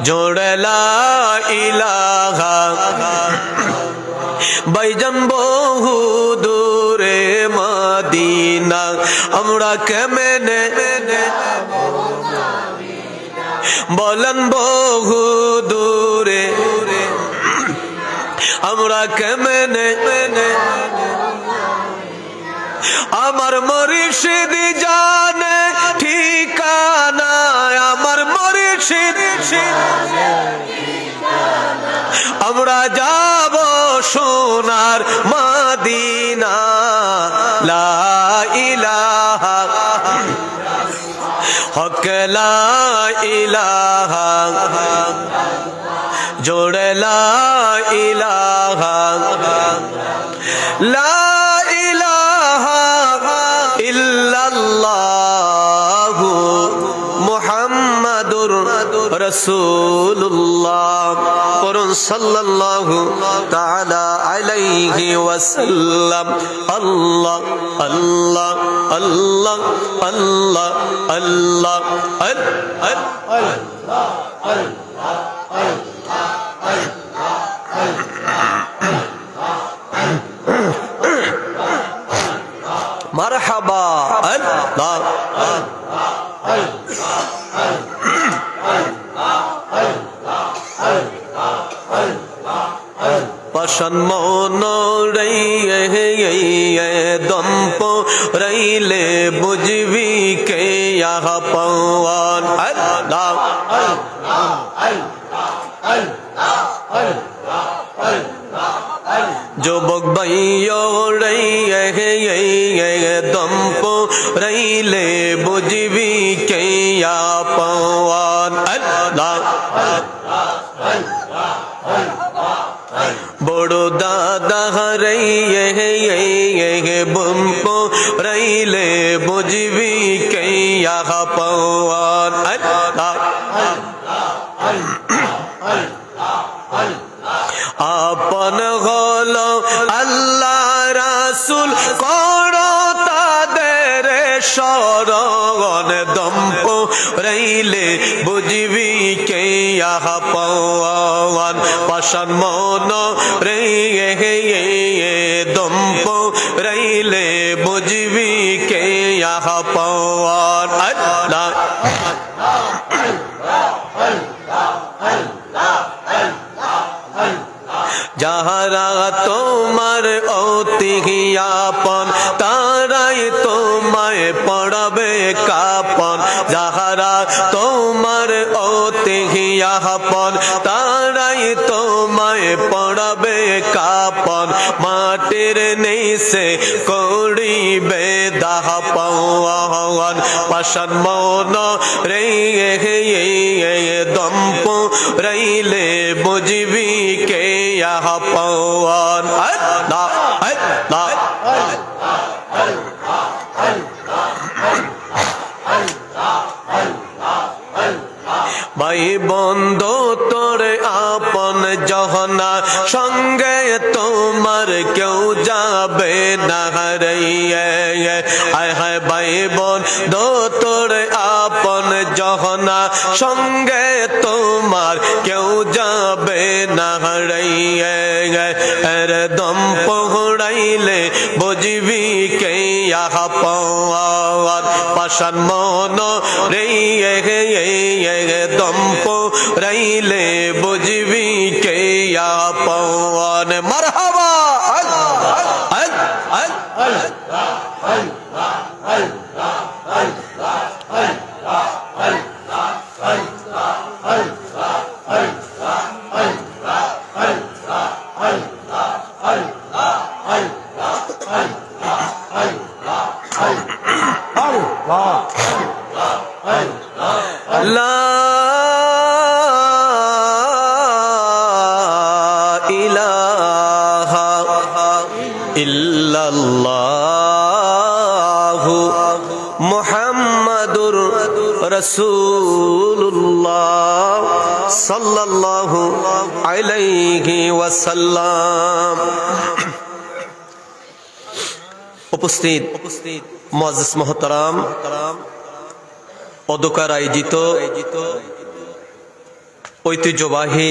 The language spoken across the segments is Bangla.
জোড়ে লা ইলাহা ভাইজান বহু দূরে মদিনা আমরা কেমনে বলেন বহু দূরে আমরা কেমনে আমার মুর্শিদ জানে ঠিকানা আমার মুর্শিদ আমরা যাব সোনার মদিনা লা ইলাহা হক লা ইলাহা জোড়ে লা ইলাহা লা ইলাহা ইল্লাল্লাহু মুহাম্মাদুর রাসূলুল্লাহ পড়ুন সাল্লাল্লাহু তাআলা আলাইহি ওয়াসাল্লাম আল্লাহ আল্লাহ আল্লাহ আল্লাহ আল্লাহ মারহাবা আল্লাহ পাশান মন রে দম্প রইলে বুঝবি কে ইহা পাওয়ান আল্লাহ যুবক ভাইও রে দম্প রইলে বুঝবি কে ইহা পাওয়ান আল্লাহ বড় দাদা রে বম্প রইলে বুঝবি কে ইহা পাওয়ান আল্লাহ আপন হলো আল্লাহ রাসূল করো তাদের শরণ দম্প রইলে বুঝবি কে ইহা পাওয়ান পাশান মন রে দম্প রইলে বুঝবি কে ইহা পাওয়ান আল্লাহ যাহারা তোমার অতি আপন তারাই তোমায় পড়াবে কাপন যাহারা তোমার অতি আপন তারাই তোমায় পড়াবে কাপন মাটির নিচে করিবে দাহ পাওয়ান পাশান মন রে দম্প রইলে বুঝবি কে ইহা পাওয়ান আল্লাহ আল্লাহ ভাই বন্ধু তোর আপন জহনা সঙ্গে তোমার কেউ যাবে না রে হায় হায় ভাই বন্ধু তোর আপন জহনা সঙ্গে তোমার কেউ যাবে না রে দম পহড়াইলে বুঝবি কে ইহা পাওয়ান পাশান মন রে দম্প রইলে বুঝবি কে ইহা পাওয়ান মারহাবা লা ইলাহা ইল্লাল্লাহু মুহাম্মাদুর রাসূলুল্লাহ সাল্লাল্লাহু আলাইহি ওয়াসাল্লাম। উপস্থিত মুআজ্জিজ মুহতারাম অধ্যক্ষের আয়োজিত ঐতিহ্যবাহী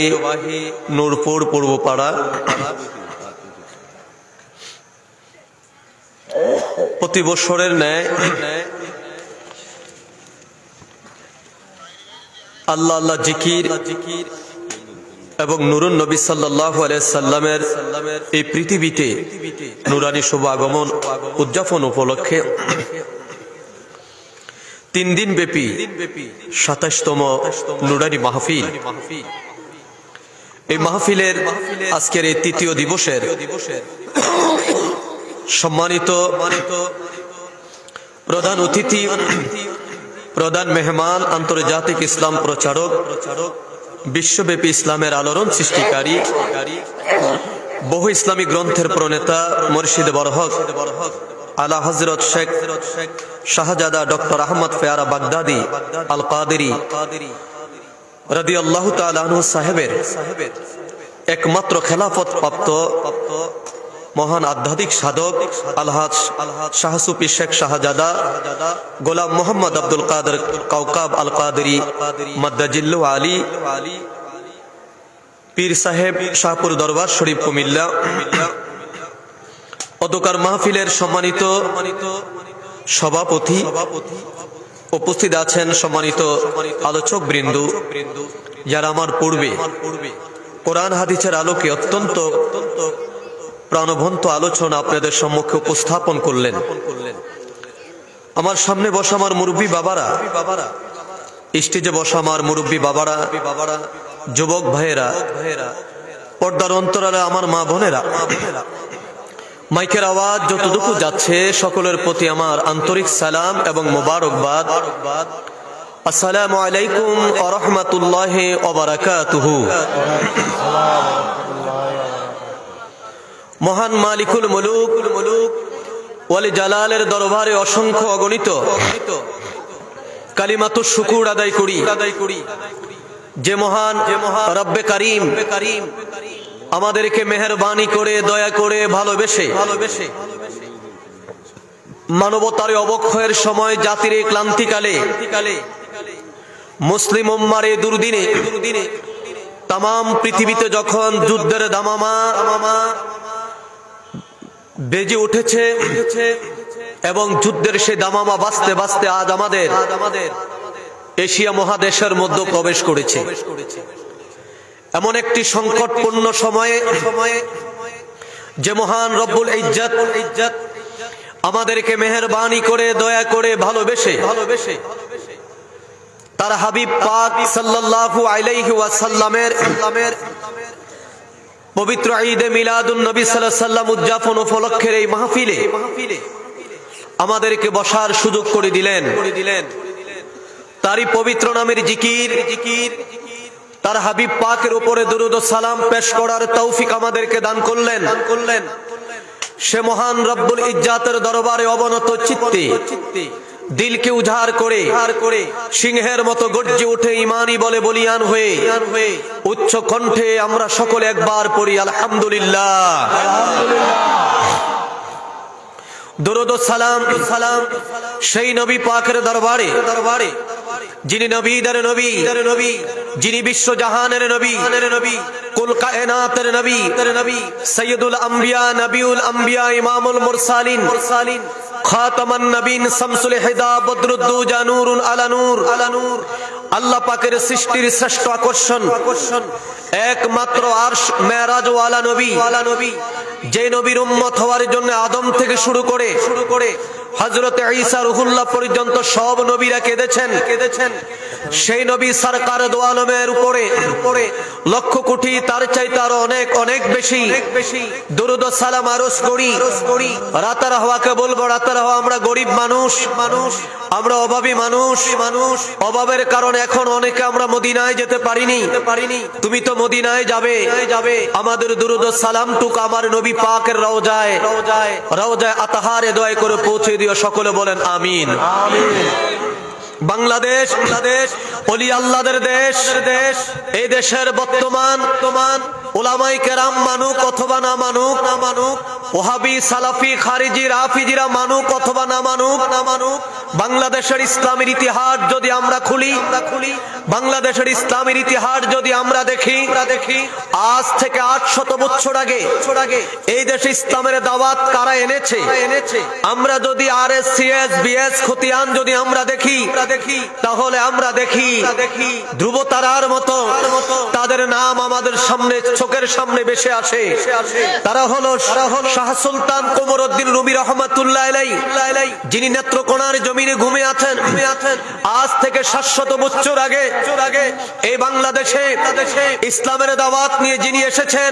নূরপুর পূর্বপাড়া প্রতি বছরের ন্যায় আল্লাহ আল্লাহ জিকির এবং নুরুন নবী সাল্লাল্লাহু আলাইহি সাল্লামের এই পৃথিবীতে নুরানি শুভ আগমন উদযাপন উপলক্ষে 3 দিন ব্যাপী 27তম নুরানি মাহফিল। এই মাহফিলের আজকের এই তৃতীয় দিবসের সম্মানিত প্রধান অতিথি, প্রধান মেহমান, আন্তর্জাতিক ইসলাম প্রচারক, বিশ্বব্যাপী ইসলামের আলোড়ন সৃষ্টিকারী, বহু ইসলামী গ্রন্থের প্রণেতা মুর্শিদ বরহক আলা হযরত শেখ শাহজাদা ডক্টর আহমদ ফেয়ারা বাগদাদি আল কাদেরী রাদিয়াল্লাহু তাআলা আনহু সাহেবের একমাত্র খেলাফত প্রাপ্ত মহান আধ্যাত্মিক সাধক আলহাজ শাহ সুফি শেখ শাহজাদা গোলাম মোহাম্মদ আব্দুল কাদের কাউকাব আল কাদেরী মাদ্দাজিল্লু আলী পীর সাহেব শাহপুর দরবার শরীফ কুমিল্লা অদকার মাহফিলের সম্মানিত সভাপতি, উপস্থিত আছেন সম্মানিত আলোচক বৃন্দ, যারা আমার পূর্বে কোরআন হাদিসের আলোকে অত্যন্ত প্রাণবন্ত আলোচনা আপনাদের সম্মুখে উপস্থাপন করলেন। আমার সামনে বসা আমার মুরব্বী বাবারা, স্টেজে বসা আমার মুরব্বী বাবারা, যুবক ভাইয়েরা, পর্দার অন্তরালে আমার মা বোনেরা, মাইকের আওয়াজ যতটুকু যাচ্ছে সকলের প্রতি আমার আন্তরিক সালাম এবং মোবারকবাদ। আসসালামু আলাইকুম ওয়া রাহমাতুল্লাহি ওয়া বারাকাতুহু। মহান মালিকুল মুলুক ওয়ালি জালালের দরবারে অসংখ্য অগণিত কালিমাতুশ শুকুর আদায় করি যে মহান রব্বে কারীম আমাদেরকে মেহেরবানি করে, দয়া করে, ভালোবেসে মানবতার অবক্ষয়ের সময়, জাতির ক্লান্তিকালে, মুসলিম উম্মার এই দুর্দিনে তামাম পৃথিবীতে যখন যুদ্ধের দামামা বেজে উঠেছে এবং যুদ্ধের সেই দামামা বাজতে বাজতে আজ আমাদের এশিয়া মহাদেশের মধ্যে প্রবেশ করেছে। এমন একটি সংকটপূর্ণ সময়ে যে মহান রব্বুল ইজ্জত আমাদেরকে মেহেরবানি করে, দয়া করে, ভালোবেসে তার হাবিব পাক সাল্লাল্লাহু আলাইহি ওয়াসাল্লামের পবিত্র ঈদে মিলাদুন নবী সাল্লাল্লাহু আলাইহি ওয়াসাল্লাম উদযাপন উপলক্ষের এই মাহফিলে আমাদেরকে বসার সুযোগ করে দিলেন। তারই পবিত্র নামের জিকির, তার হাবিব পাকের উপরে দুরূদ ও সালাম পেশ করার তৌফিক আমাদেরকে দান করলেন। সে মহান রব্বুল ইজ্জাতের দরবারে অবনত চিত্তে দিলকে উজাড় করে সিংহের মতো গর্জে উঠে ঈমানি বলে বলিয়ান হয়ে উচ্চ কণ্ঠে আমরা সকলে একবার পড়ি আলহামদুলিল্লাহ। দুরূদ ও সালাম সেই নবী পাকের দরবারে যিনি নবীদের নবী, যিনি বিশ্ব জাহানের নবী, কুল কায়নাতের নবী, সাইয়্যিদুল আম্বিয়া, নবিউল আম্বিয়া, ইমামুল মুরসালিন, খাতামান নবীন, শামসুল হিদা, বদরুদ্দুজা, নূরুন আলা নূর। আল্লাহ পাকের সৃষ্টির শ্রেষ্ঠ আকর্ষণ একমাত্র আরশ মেরাজ ওয়ালা নবী, যে নবীর উম্মত হওয়ার জন্য আদম থেকে শুরু করে হযরত ঈসা রুহুল্লাহ পর্যন্ত সব নবীরা কেঁদেছেন। সেই নবী সরকার দো আলমের উপরে লক্ষ কোটি, তার চাইতে আরো অনেক অনেক বেশি দুরূদ ও সালাম আরজ করি। রাতের হওয়াকে বলবো, রাতের হওয়া আমরা গরিব মানুষ, আমরা অভাবী মানুষ, অভাবের কারণে এখন অনেকে আমরা মদিনায় যেতে পারিনি। তুমি তো মদিনায় যাবে, আমাদের দুরূদ ও সালামটুকু আমার নবী পাকের রওজায় আতাহারে দয়া করে পৌঁছে দিও। সকলে বলেন আমিন। বাংলাদেশ ওলি আল্লাহদের দেশ, এই দেশের বর্তমান উলামায়ে কেরাম মানুক অথবা না মানুক, ওহাবি সালাফি খারিজি রাফিজিরা মানুক অথবা না মানুক, বাংলাদেশের ইসলামের ইতিহাস যদি আমরা খুলি, বাংলাদেশের ইসলামের ইতিহাস যদি আমরা দেখি, আজ থেকে 800 বছর আগে এই দেশে ইসলামের দাওয়াত কারা এনেছে, আমরা যদি আরএসসিএস বিএস খতিয়ান যদি আমরা দেখি, তাহলে আমরা দেখি ধ্রুবতারার মতো তাদের নাম আমাদের সামনে চোখের সামনে ভেসে আসে। তারা হলো শাহ সুলতান কমরউদ্দিন রুমি রহমাতুল্লাহ আলাইহি, যিনি নেত্রকোনার জমিনে ঘুমে আছেন। আজ থেকে 700 বছর আগে এই বাংলাদেশে ইসলামের দাওয়াত নিয়ে যিনি এসেছেন,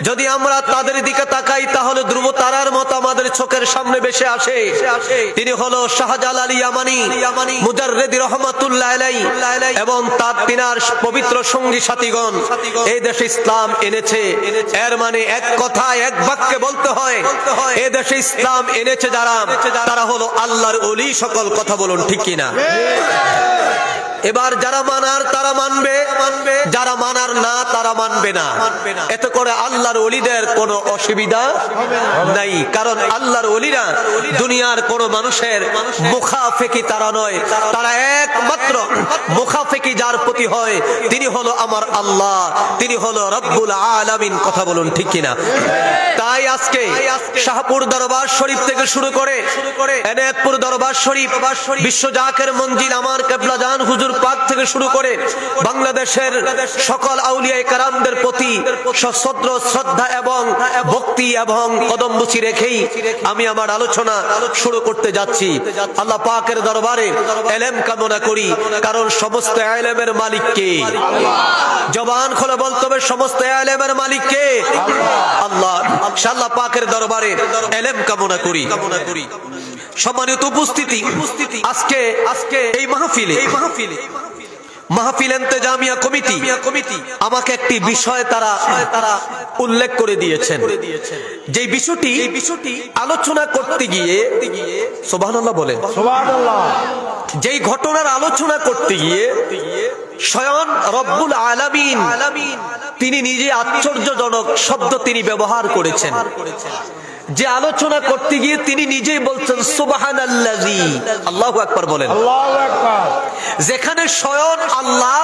যদি আমরা তাদের দিকে তাকাই তাহলে ধ্রুব তারার মতো আমাদের চোখের সামনে ভেসে আসে। তিনি হলো শাহজালাল ইয়ামানি মুজাররিদি রহমাতুল্লাহ আলাইহি এবং তিনার পবিত্র সঙ্গী সাথীগণ এই দেশে ইসলাম এনেছে। এর মানে এক কথায় এক বাক্যে বলতে হয়, এই দেশে ইসলাম এনেছে যারা, তারা হলো আল্লাহর ওলি সকল। কথা বলুন ঠিক কিনা? এবার যারা মানার তারা মানবে, যারা মানার না তারা মানবে না। এতে করে আল্লাহর ওলিদের কোনো অসুবিধা নাই, কারণ আল্লাহর ওলিরা দুনিয়ার কোন মানুষের মুখাফেকি তারা নয়, তারা একমাত্র মুখাফেকি যার প্রতি হয় তিনি হলো আমার আল্লাহ, তিনি হলো রব্বুল আলামিন। কথা বলুন ঠিক কিনা? তাই আজকে শাহপুর দরবার শরীফ থেকে শুরু করে এনায়েতপুর দরবার শরীফ, বিশ্ব জাকের মঞ্জিল আমার কেবলা জান হুজুর পাক থেকে শুরু করে বাংলাদেশের সকল আউলিয়ায়ে কেরামদের প্রতি সশ্রদ্ধ শ্রদ্ধা এবং ভক্তি এবং কদমবুচি রেখেই আমি আমার আলোচনা শুরু করতে যাচ্ছি। আল্লাহ পাকের দরবারে ইলম কামনা করি, কারণ সমস্ত ইলমের মালিক কে? জবান খুলে বলতে হবে, সমস্ত ইলমের মালিক কে? আল্লাহ। আল্লাহ পাকের দরবারে ইলম কামনা করি। সম্মানিত উপস্থিতি, আজকে এই মাহফিল ইন্তেজামিয়া কমিটি আমাকে একটি বিষয় তারা উল্লেখ করে দিয়েছেন, যে বিষয়টি আলোচনা করতে গিয়ে সুবহানাল্লাহ বলেন, যেই ঘটনার আলোচনা করতে গিয়ে স্বয়ং রব্বুল আলামিন তিনি নিজে আশ্চর্যজনক শব্দ তিনি ব্যবহার করেছেন। যে আলোচনা করতে গিয়ে তিনি নিজেই বলছেন সুবহানাল্লাযী, আল্লাহু আকবার বলেন। যেখানে স্বয়ং আল্লাহ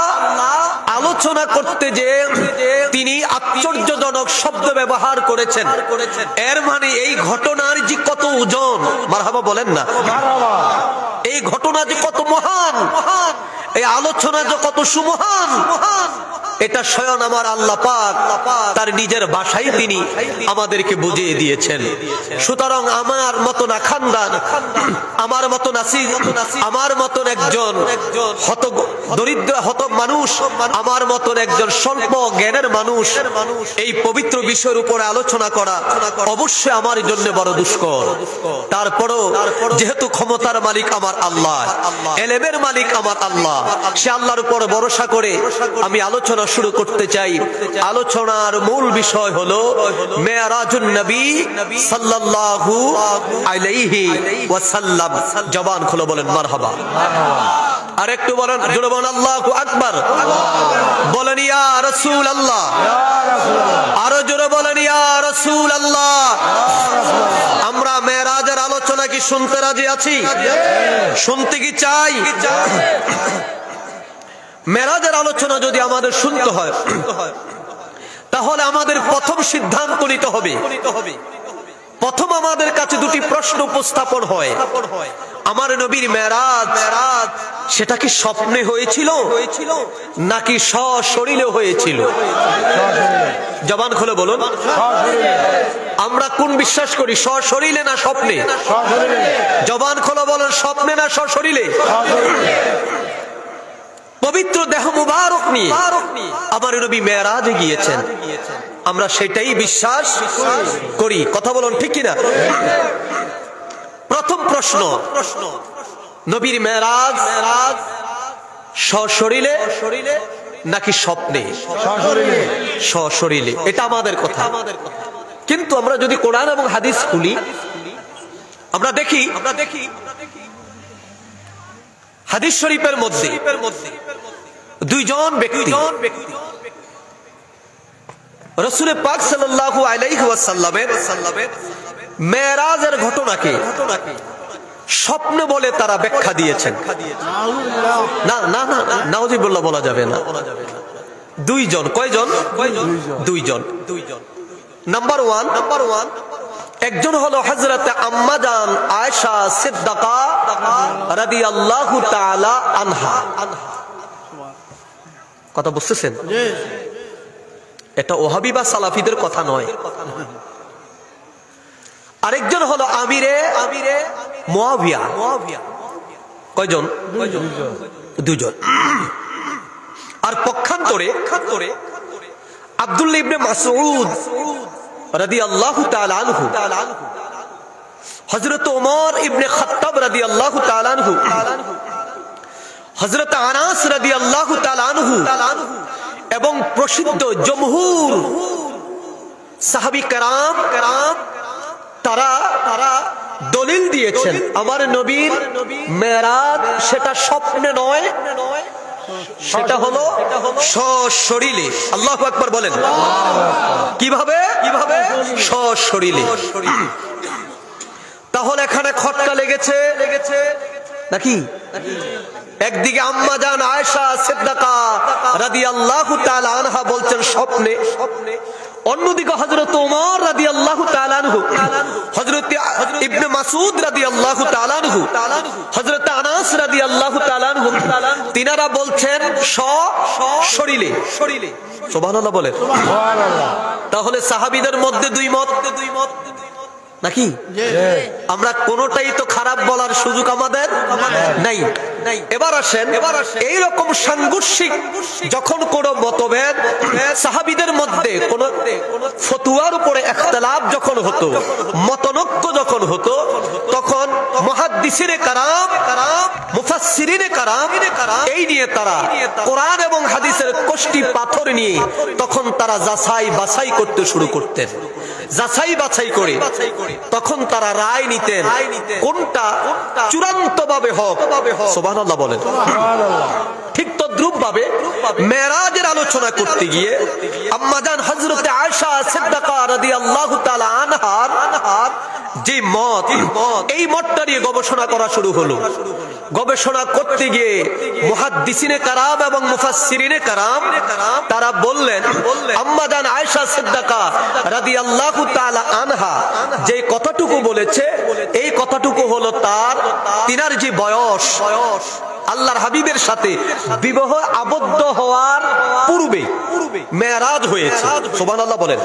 আলোচনা করতে যে তিনি আশ্চর্যজনক শব্দ ব্যবহার করেছেন, এর মানে এই ঘটনার যে কত ওজন, মারহাবা বলেন না, এই ঘটনা যে কত মহান, এই আলোচনা যে কত সুমহান, এটা স্বয়ং আমার আল্লাহ পাক তার নিজের ভাষায় তিনি আমাদেরকে বুঝিয়ে দিয়েছেন। সুতরাং আমার মতো না খানদান, আমার মতো নাসির, আমার মতন একজন দরিদ্র হত মানুষ, আমার মতন একজন স্বল্প জ্ঞানের মানুষ এই পবিত্র বিষয়ের উপরে আলোচনা করা অবশ্যই আমার জন্য বড় দুষ্কর। তারপরও যেহেতু ক্ষমতার মালিক আমার আল্লাহ, ইলমের মালিক আমার আল্লাহ, সে আল্লাহর উপর ভরসা করে আমি আলোচনা শুরু করতে চাই। আলোচনার মূল বিষয় হলো মেরাজুন নবী সাল্লাল্লাহু আলাইহি ওয়াসাল্লাম। জবান খুলে বলেন মারহাবা। আর একটু বলেন, জোরে বলেন আল্লাহু আকবার। বলেন ইয়া রাসূলুল্লাহ, আরো জোরে বলেন ইয়া রাসূলুল্লাহ। আমরা মেরাজের আলোচনা কি শুনতে রাজি আছি? শুনতে কি চাই? মেরাজের আলোচনা যদি আমাদের শুনতে হয়, তাহলে আমাদের প্রথম সিদ্ধান্ত নিতে হবে। প্রথম আমাদের কাছে দুটি প্রশ্ন উপস্থাপন হয়। আমার নবীর মেরাজ সেটা কি স্বপ্নে হয়েছিল নাকি সশরীরে হয়েছিল? জবান খুলে বলুন, আমরা কোন বিশ্বাস করি, সশরীরে না স্বপ্নে? জবান খুলে বলুন, স্বপ্নে না সশরীরে? পবিত্র দেহ মুবারক নিয়ে আমার নবী মেরাজে গিয়েছেন, আমরা সেটাই বিশ্বাস করি। কথা বলুন ঠিক কিনা? প্রথম প্রশ্ন, নবীর মেরাজ সশরীরে নাকি স্বপ্নে? সশরীরে, এটা আমাদের কথা। কিন্তু আমরা যদি কোরআন এবং হাদিস খুলি, আমরা দেখি হাদিস শরীফের মধ্যে দুইজন ব্যক্তি রাসূল পাক সাল্লাল্লাহু আলাইহি ওয়াসাল্লামের মেরাজের ঘটনাকে স্বপ্ন বলে তারা ব্যাখ্যা দিয়েছেন। না না না, নাউযুবিল্লাহ বলা যাবে না। দুইজন, কয়জন? দুইজন। নাম্বার ওয়ান, একজন হলো হযরতে আম্মা জান আয়েশা সিদ্দিকা রাদিয়াল্লাহু তাআলা আনহা। কথা বুঝতেছেন? এটা ওহাবি বা সালাফিদের কথা নয়। আরেকজন হলো আমিরে মুআবিয়া। কয়জন? দুইজন। আর পক্ষান্তরে আব্দুল্লাহ ইবনে মাসউদ রাদিয়াল্লাহু তাআলা আনহু, হযরত ওমর ইবনে খাত্তাব রাদিয়াল্লাহু তাআলা আনহু, হযরত আনাস রাদিয়াল্লাহু তাআলা আনহু এবং প্রসিদ্ধ জমহুর সাহাবী কেরাম তারা দলিল দিয়েছেন আমার নবীর মেরাজ সেটা স্বপ্নে নয়, সেটা হলো সশরীরে। আল্লাহু আকবার বলেন। কিভাবে? সশরীরে। তাহলে এখানে খটকা লেগেছে নাকি? একদিকে আম্মা জান আয়েশা সিদ্দিকা রাদিয়াল্লাহু তাআলা আনহা বলছেন স্বপ্নে, অন্যদিকে হযরত ওমর রাদিয়াল্লাহু তাআলা আনহু, হযরত ইবনে মাসউদ রাদিয়াল্লাহু তাআলা আনহু, হযরত আনাস রাদিয়াল্লাহু তাআলা আনহু তিনারা বলছেন সশরীরে। সুবহানাল্লাহ বলেন। তাহলে সাহাবীদের মধ্যে দুই মত নাকি? আমরা কোনটাই তো খারাপ বলার সুযোগ আমাদের নাই। এবার আসেন, এইরকম সাংঘর্ষিক যখন কোন মতভেদ সাহাবীদের মধ্যে কোন ফতোয়ার উপরে ইখতিলাফ যখন হতো, মতনৈক্য যখন হতো, তখন মুহাদ্দিসিনে কারাম, মুফাসসিরিনে কারাম এই নিয়ে তারা কোরআন এবং হাদিসের কষ্টি পাথর নিয়ে তখন তারা যাচাই বাছাই করতে শুরু করতেন। যাচাই বাছাই করে তখন তারা রায় নিতেন কোনটা চূড়ান্ত ভাবে হক। সুবহানাল্লাহ বলেন। ঠিক তদ্রূপ ভাবে মেরাজের আলোচনা করতে গিয়ে আম্মা জান হযরত আয়েশা সিদ্দিকা রাদিয়াল্লাহু তাআলা আনহার যে মত, এই মতটা নিয়ে গবেষণা করা শুরু হলো। গবেষণা করতে গিয়ে মুহাদ্দিসিনে কারাম এবং মুফাসসিরিনে কারাম তারা বললেন আম্মা জান আয়েশা সিদ্দিকা রাদিয়াল্লাহু তাআলা আনহা যে কথাটুকু বলেছে, এই কথাটুকু হলো তিনার যে বয়স আল্লাহর হাবিবের সাথে বিবাহ আবদ্ধ হওয়ার পূর্বে মেরাজ হয়েছে। সুবহানাল্লাহ বলেন।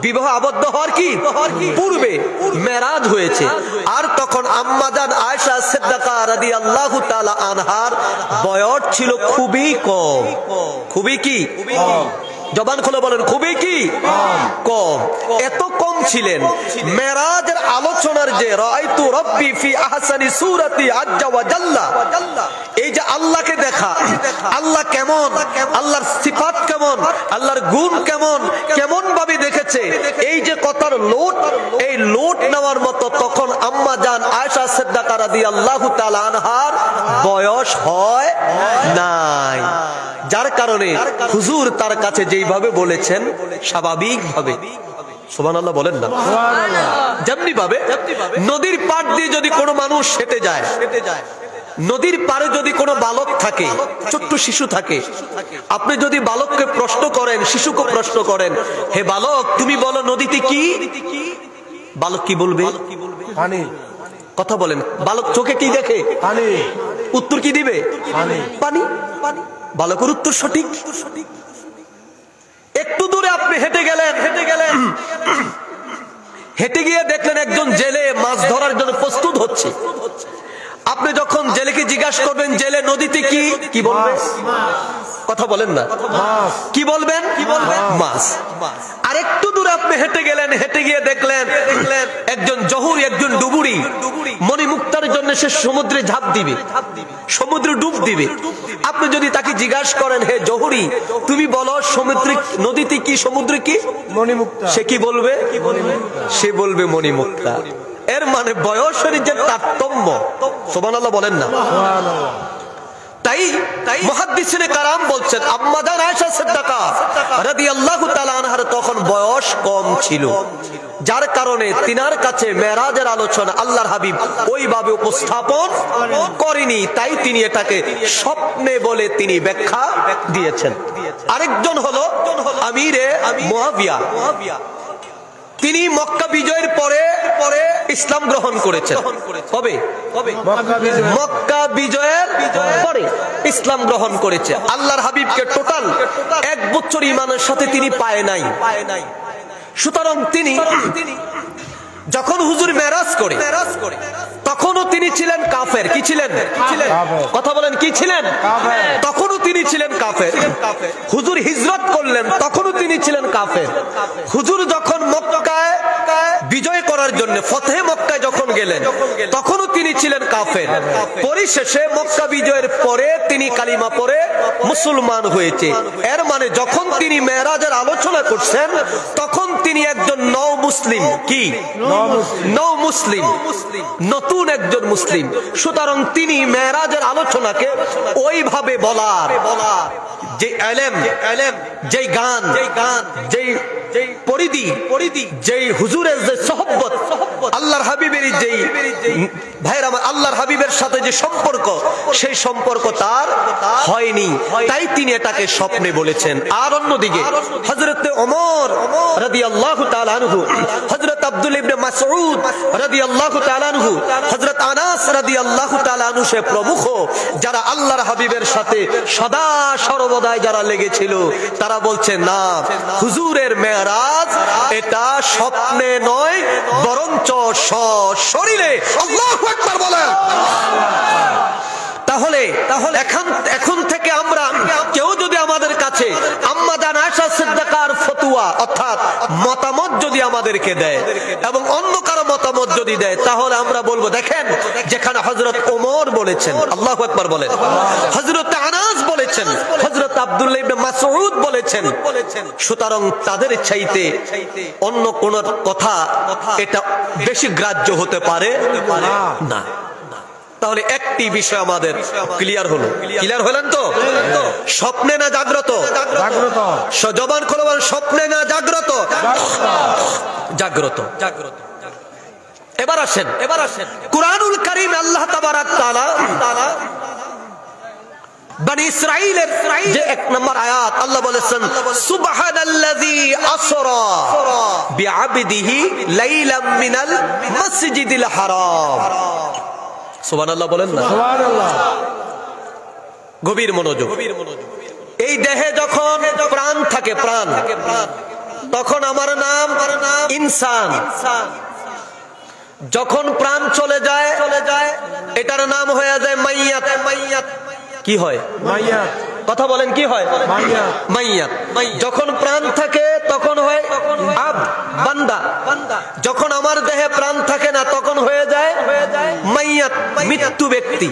বিবাহ আবদ্ধ হওয়ার কি পূর্বে মেরাজ হয়েছে। আর তখন আম্মা জান আয়েশা সিদ্দিকা রাদিয়াল্লাহু তাআলা আনহার বয়স ছিল খুবই কম। খুবই কি? জবান খুলে বলেন, খুবই কি কম। এত কম ছিলেন, মেরাজের আলোচনার যে রাআইতু রাব্বি ফি আহসানি সূরাতি আজ্জা ওয়া জাল্লা, এই যে আল্লাহকে দেখা, আল্লাহ কেমন, আল্লাহর সিফাত কেমন, আল্লাহর গুণ কেমন, কেমন ভাবে দেখেছে, এই যে কথার লোট, এই লোট নেওয়ার মতো তখন আম্মা জান আয়েশা সিদ্দিকা রাদিয়াল্লাহু তাআলা আনহার বয়স হয় নাই। যার কারণে হুজুর তার কাছে যেইভাবে বলেছেন স্বাভাবিক ভাবে, সুবহানাল্লাহ বলেন না, যেমনি ভাবে নদীর পাড় দিয়ে যদি কোনো মানুষ হেঁটে যায়, নদীর পারে যদি কোনো বালক থাকে, ছোট্ট শিশু থাকে, আপনি যদি বালককে প্রশ্ন করেন, শিশুকে প্রশ্ন করেন, হে বালক তুমি বলো নদীতে কি, বালক কি বলবে? পানি। কথা বলেন, বালক চোখে কি দেখে? পানি। উত্তর কি দিবে? পানি। বালকের উত্তর সঠিক। একটু দূরে আপনি হেঁটে গেলেন, হেঁটে গিয়ে দেখলেন একজন জেলে মাছ ধরার জন্য প্রস্তুত হচ্ছে। আপনি যখন জেলেকে জিজ্ঞাসা করবেন জেলে নদীতে কি, কি বলবেন? কথা বলেন না, কি বলবেন? মাছ। আর একটু দূরে আপনি হেঁটে গেলেন, হেঁটে গিয়ে দেখলেন একজন জহুরি, একজন ডুবুরি মণিমুক্তার জন্য সে সমুদ্রে ঝাঁপ দিবে, সমুদ্রে ডুব দিবে। আপনি যদি তাকে জিজ্ঞাসা করেন হে জহুরি তুমি বলো সমুদ্রে নদীতে কি, সমুদ্রে কি? মণিমুক্তা। সে কি বলবে? সে বলবে মণিমুক্তা। এর মানে বয়সের যে তারতম্য, সুবহানাল্লাহ বলেন না। তাই মুহাদ্দিসিনে কারাম বলছেন আম্মা জান আয়েশা সিদ্দিকা রাদিয়াল্লাহু তাআলা আনহার তখন বয়স কম ছিল, যার কারণে তিনার কাছে মেরাজের আলোচনা আল্লাহর হাবিব ওইভাবে উপস্থাপন করেনি, তাই তিনি এটাকে স্বপ্নে বলে তিনি ব্যাখ্যা দিয়েছেন। আরেকজন হলো আমিরে মুআবিয়া। তিনি মক্কা বিজয়ের পরে ইসলাম গ্রহণ করেছেন। কবে? মক্কা বিজয়ের পরে ইসলাম গ্রহণ করেছে। আল্লাহর হাবিবকে টোটাল 1 বছর ঈমানের সাথে তিনি পায় নাই। সুতরাং তিনি যখন হুজুর মেরাজ করে তখনও তিনি ছিলেন কাফের। কি ছিলেন? কথা বলেন, কি ছিলেন? তখনও তিনি ছিলেন কাফের। হুজুর হিজরত করলেন তখনও তিনি ছিলেন কাফের। হুজুর যখন মক্কায় বিজয় করার জন্য ফতেহ মক্কায় যখন গেলেন তখনও তিনি ছিলেন কাফের। পরিশেষে মক্কা বিজয়ের পরে তিনি কালিমা পড়ে মুসলমান হয়েছে। এর মানে যখন তিনি মেরাজের আলোচনা করছেন তখন তিনি একজন নও মুসলিম। কি? নও মুসলিম, নতুন একজন মুসলিম। সুতরাং তিনি মেরাজের আলোচনাকে ওইভাবে বলার, যে ইলম, যে গান, যে পরিধি, যেই হুজুরের যে সোহবত, আল্লাহর হাবিবের যেই ভাইরা আল্লাহর হাবিবের সাথে যে সম্পর্ক, সেই সম্পর্ক তার হয়নি, তাই তিনি এটাকে স্বপ্নে বলেছেন। আর অন্যদিকে হযরত ওমর রাদিয়াল্লাহু তাআলা আনহু, হযরত আব্দুল ইবনে মাসউদ রাদিয়াল্লাহু তাআলা আনহু, হযরত আনাস রাদিয়াল্লাহু তাআলা আনহু সে প্রমুখ যারা আল্লাহর হাবিবের সাথে সদা সর্বদাই যারা লেগেছিল, তারা বলছে না, হুজুরের মেরাজ এটা স্বপ্নে নয় বরঞ্চ সশরীরে। আল্লাহু আকবার বলেন। তাহলে এখন থেকে আমরা কেউ যদি আমাদের কাছে আম্মা জান আয়েশা সিদ্দিকার ফতোয়া অর্থাৎ মতামত যদি আমাদেরকে দেয় এবং অন্য কারো মতামত যদি দেয়, তাহলে আমরা বলবো দেখেন যেখানে হযরত ওমর বলেছেন, আল্লাহু আকবার বলেন, হযরত আনাস বলেছেন, হযরত আব্দুল্লাহ ইবনে মাসউদ বলেছেন, সুতরাং তাদের চাইতে অন্য কোন কথা এটা বেশি গ্রাহ্য হতে পারে না। তাহলে একটি বিষয় আমাদের ক্লিয়ার হলো। ক্লিয়ার হলেন তো? স্বপ্নে না জাগ্রত? জবান খুলে বলেন, স্বপ্নে না জাগ্রত? জাগ্রত। এবার আসেন কুরআনুল কারীম আল্লাহ তাবারাক তাআলা বনি ইসরাঈলের যে 1 নম্বর আয়াত আল্লাহ বলেছেন, সুবহানাল্লাযী আসরা বিআবদিহি লাইলাম মিনাল মাসজিদিল হারাম। সুবহানাল্লাহ বলেন না? সুবহানাল্লাহ। গভীর মনোযোগ। এই দেহে যখন প্রাণ থাকে, প্রাণ, তখন আমার নাম ইনসান। যখন প্রাণ চলে যায় এটার নাম হয়ে যায় মাইয়াত। কি হয়? মাইয়াত। কথা বলেন, কি হয়? মাইয়াত। যখন প্রাণ থাকে তখন হয় আবদ, বান্দা। যখন আমার দেহে প্রাণ থাকে না তখন হয়ে যায় মাইয়াত, মৃত্যু ব্যক্তি।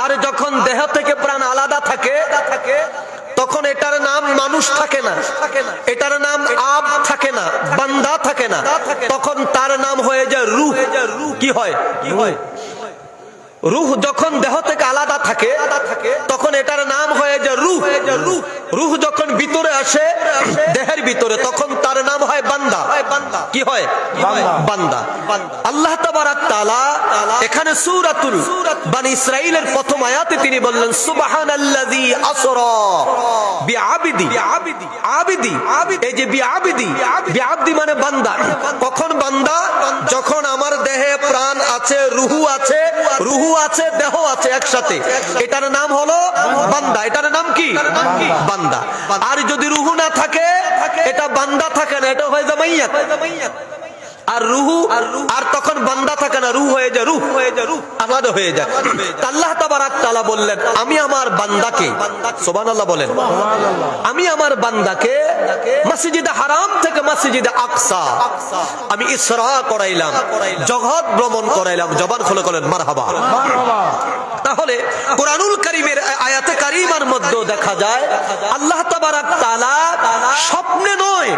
আর যখন দেহ থেকে প্রাণ আলাদা থাকে তখন এটার নাম মানুষ থাকে না, এটার নাম আব থাকে না, বান্দা থাকে না, তখন তার নাম হয়ে যায় রূহ। কি হয়? রূহ যখন দেহ থেকে আলাদা থাকে তখন এটার নাম হয়ে যায় রূহ। রূহ যখন ভিতরে আসে দেহের ভিতরে তখন তার নাম হয় বান্দা। কি হয়? বান্দা। আল্লাহ তাবারাক তাআলা এখানে সূরাতুল বনি ইসরাঈলের প্রথম আয়াতে তিনি বললেন, সুবহানাল্লাযী আসরা বিআবদি। আবিদি, এই যে বিআবদি মানে বান্দা। কখন বান্দা? যখন আমার দেহে প্রাণ আছে, রূহ আছে, দেহ আছে একসাথে, এটার নাম হলো বান্দা। এটার নাম কি? বান্দা। আর যদি রূহ না থাকে, এটা বান্দা থাকে না, এটা হয়ে যায় মাইয়াত। আর রূহ আর তখন বান্দা থাকে না, রূহ হয়ে যায় রূহ, আলাদা হয়ে যায়। আল্লাহ তাবারাক তাআলা বললেন, আমি আমার বান্দাকে, সুবহানাল্লাহ বলেন, আমি আমার বান্দাকে মসজিদে হারাম থেকে মসজিদে আকসা আমি ইসরা করাইলাম, জগৎ ভ্রমণ করাইলাম। জবান খুলে বলেন মারহাবা। তাহলে কুরআনুল কারীমের আয়াতে কারীমার মধ্যে দেখা যায় আল্লাহ তাবারাক তাআলা স্বপ্নে নয়,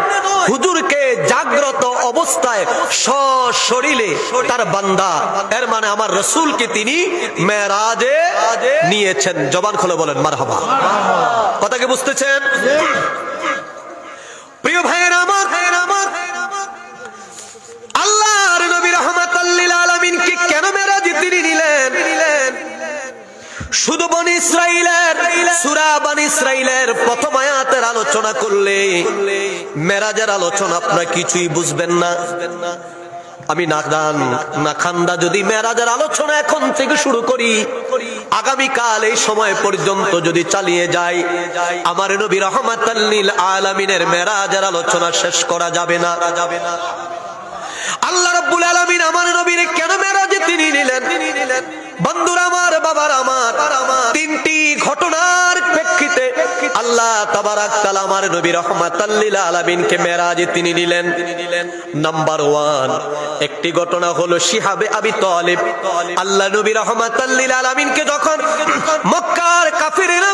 হুজুরকে জাগ্রত অবস্থায় সশরীরে তার বান্দা, এর মানে আমার রাসূলকে তিনি মেরাজে নিয়েছেন। জবান খুলে বলেন মারহাবা। কথা কি বুঝতেছেন? প্রিয় ভাইয়ের আমার, আল্লাহর নবী রাহমাতাল লিল আলামিনকে কেন মেরাজে তিনি নিলেন? শুধু বনি ইসরাইলের সূরা বনি ইসরাইলের প্রথম আয়াতের আলোচনা করলে মেরাজের আলোচনা আপনারা কিছুই বুঝবেন না। আমি না খান্দা যদি মেরাজের আলোচনা এখন থেকে শুরু করি, আগামীকাল এই সময় পর্যন্ত যদি চালিয়ে যাই, আমার নবী রাহমাতাল লিল আলামিনের মেরাজের আলোচনা শেষ করা যাবে না। আল্লাহ রাব্বুল আলামিন আমার নবীর কেন মেরাজে তিনি নিলেন? বন্ধুরা আমার, বাবার আমার, তিনটি ঘটনার প্রেক্ষিতে আল্লাহ তাবারাক তাআলা আমার নবী রাহমাতাল লিল আলামিনকে মেরাজে তিনি নিলেন। নাম্বার 1, একটি ঘটনা হলো শিহাবে আবি তালিব। আল্লাহ নবী রাহমাতাল লিল আলামিনকে যখন মক্কার কাফিররা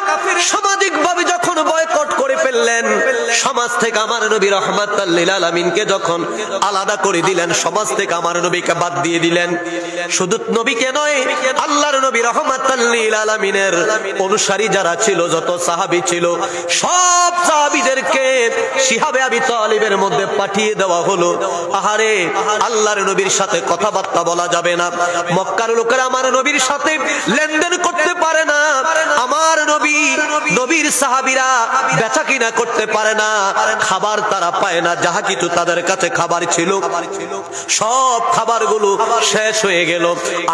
সামাজিকভাবে যখন বয়কট করে ফেললেন, সমাজ থেকে আমার নবী রাহমাতাল লিল আলামিনকে যখন আলাদা করে দিলেন, সমাজ থেকে আমার নবীকে বাদ দিয়ে দিলেন, শুধু নবীকে নয়, আল্লাহর নবী রাহমাতাল লিল আলামিনের অনুসারী যারা ছিল, যত সাহাবী ছিল, সব সাহাবীদেরকে শিহাবে আবি তালিবের মধ্যে পাঠিয়ে দেওয়া হলো। আহারে, আল্লাহর নবীর সাথে কথাবার্তা বলা যাবে না, মক্কার লোকেরা আমার নবীর সাথে লেনদেন করতে পারে না, আমার নবীর সাহাবীরা বেচা কিনা করতে পারে না, খাবার তারা পায় না, যাহা কিছু তাদের কাছে খাবার ছিল সব খাবারগুলো শেষ হয়ে গেল,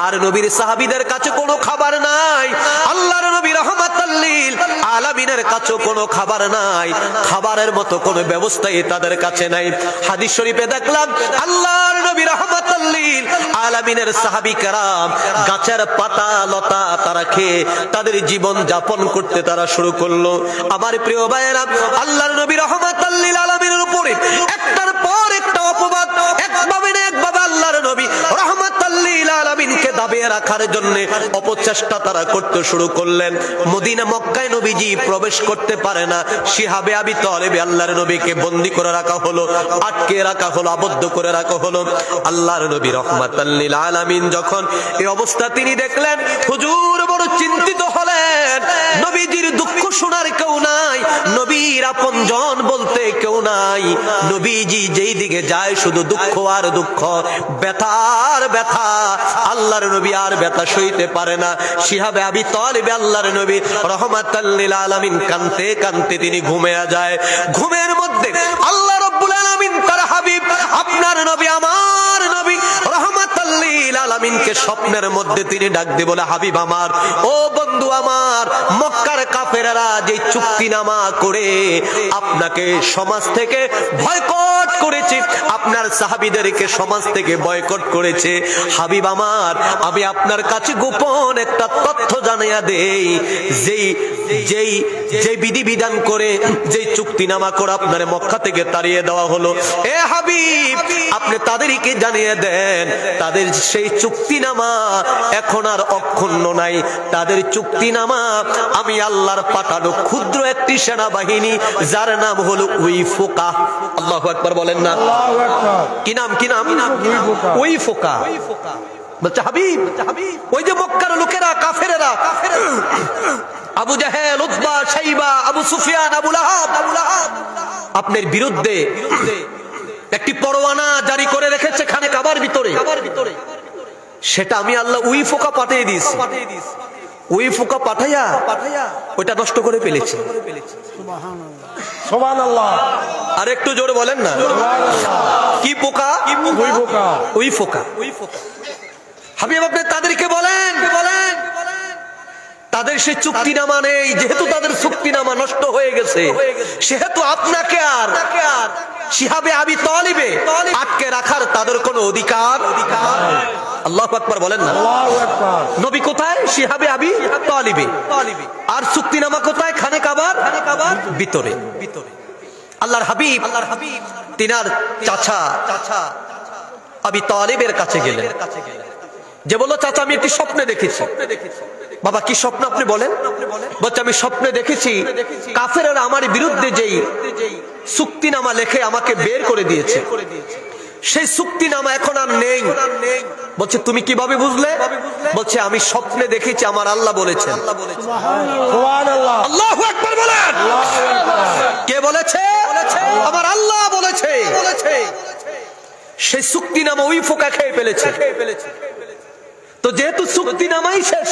আর নবীর সাহাবীদের কাছে কোনো খাবার নাই, আল্লাহর নবী রাহমাতাল লিল আলামিনের কাছে কোনো খাবার নাই, খাবারের মতো কোনো ব্যবস্থাই তাদের কাছে নাই। হাদিস শরীফে দেখলাম আল্লাহর নবী রাহমাতাল লিল আলামিনের সাহাবী কেরাম গাছের পাতা লতা তারা খেয়ে তাদের জীবন যাপন করতে তারা শুরু করলো। আমার প্রিয় ভাইয়েরা, আল্লাহর নবী রাহমাতাল লিল আলামিনের উপরে একটার পর একটা অপবাদ, একভাবে না একভাবে আল্লাহর নবী রাহমাতাল লিল আলামিনকে দাবিয়ে রাখার জন্য অপচেষ্টা তারা করতে শুরু করলেন। মদিনা মক্কায় নবীজি প্রবেশ করতে পারে না, শিহাবে আবি তালিবে আল্লাহর নবীকে বন্দী করে রাখা হলো, আটকে রাখা হলো, আবদ্ধ করে রাখা হলো। আল্লাহর নবী রাহমাতাল লিল আলামিন যখন এই অবস্থা তিনি দেখলেন, হুজুর বড় চিন্তিত হলেন। নবীজির দুঃখ শোনার কেউ নাই, নবীর আপনজন বলতে কেউ নাই, নবীজি যেই দিকে যায় শুধু দুঃখ আর দুঃখ, ব্যথা আর ব্যথা, আল্লাহর নবী আর ব্যথা সইতে পারে না। শিহাবে আবি তালিবে আল্লাহর নবী রাহমাতাল লিল আলামিন কাঁদতে কাঁদতে তিনি ঘুমিয়ে যায়। ঘুমের মধ্যে আল্লাহ রাব্বুল আলামিন তার হাবিব আপনার নবী আমার নবী রাহমাতাল লিল আলামিনকে স্বপ্নের মধ্যে তিনি ডাক দিয়ে বলে, হাবিব আমার, ও বন্ধু আমার, মক্কার কাফেররা যে চুক্তিনামা করে আপনাকে সমাজ থেকে বয়কট করেছে, আপনার সাহাবীদেরকে সমাজ থেকে বয়কট করেছে, হাবিব আমার, আমি আপনার কাছে গোপন একটা তথ্য জানিয়ে দেই, যেই বিধিবিধান করে যেই চুক্তিনামা করে আপনার মক্কা থেকে তাড়িয়ে দেওয়া হলো, এ হাবিব আপনি তাদেরকে জানিয়ে দেন, তাদের সেই চুক্তিনামা এখন আর অক্ষুণ্ণ নাই, তাদের চুক্তিনামা আমি আল্লাহর পাঠানো ক্ষুদ্র একটি সেনাবাহিনী যার নাম হলো উইফোকা। আল্লাহু আকবার বলেন না, কি নাম? উইফোকা। বলছে হাবিব, ওই যে মক্কার লোকেরা কাফেরেরা, আবু জাহেল, উতবা, শাইবা, আবু সুফিয়ান, আবু লাহাব আপনার বিরুদ্ধে একটি পরোয়ানা জারি করে রেখেছে খানে কাবার ভিতরে, সেটা আমি আল্লাহ উইফোকা পাঠিয়ে দিয়েছি, উইফোকা পাঠাইয়া ওইটা নষ্ট করে ফেলেছে। সুবহানাল্লাহ। আর একটু জোরে বলেন না, কি পোকা? উইফোকা। হাবিব আপনি তাদেরকে বলেন তাদের সে চুক্তিনামা নেই, যেহেতু তাদের চুক্তিনামা নষ্ট হয়ে গেছে, সেহেতু আপনাকে আর শিহাবে আবি তালিবে আটকে রাখার তাদের কোনো অধিকার। আল্লাহু আকবার বলেন না। নবী কোথায়? শিহাবে আবি তালিবে। আর চুক্তিনামা কোথায়? খানে কাবার ভিতরে। আল্লাহর হাবিব তিনার চাচা আবি তালিবের কাছে গেলেন, যে বলল, চাচা আমি একটি স্বপ্নে দেখেছি। বাবা কি স্বপ্ন আপনি বলেন? বলছে আমি স্বপ্নে দেখেছি কাফেররা আমার বিরুদ্ধে যেই চুক্তিনামা লেখে আমাকে বের করে দিয়েছে, সেই চুক্তিনামা এখন আর নেই। বলছে তুমি কিভাবে বুঝলে? বলছে আমি স্বপ্নে দেখেছি, আমার আল্লাহ বলেছেন। আল্লাহু আকবার বলেন। কে বলেছে? আমার আল্লাহ সেই চুক্তিনামা ওই ফোকা খেয়ে ফেলেছে। তো যেহেতু চুক্তিনামাই শেষ,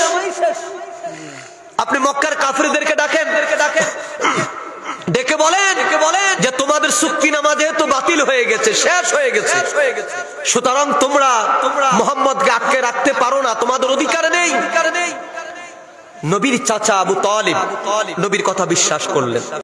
আপনি মক্কার কাফিরদেরকে ডাকেন, ডেকে বলেন যে তোমাদের চুক্তিনামা যেহেতু বাতিল হয়ে গেছে, শেষ হয়ে গেছে, সুতরাং তোমরা মুহাম্মদকে আটকে রাখতে পারো না, তোমাদের অধিকার নেই। নবীর চাচা আবু তালিব নবীর কথা বিশ্বাস করলেন।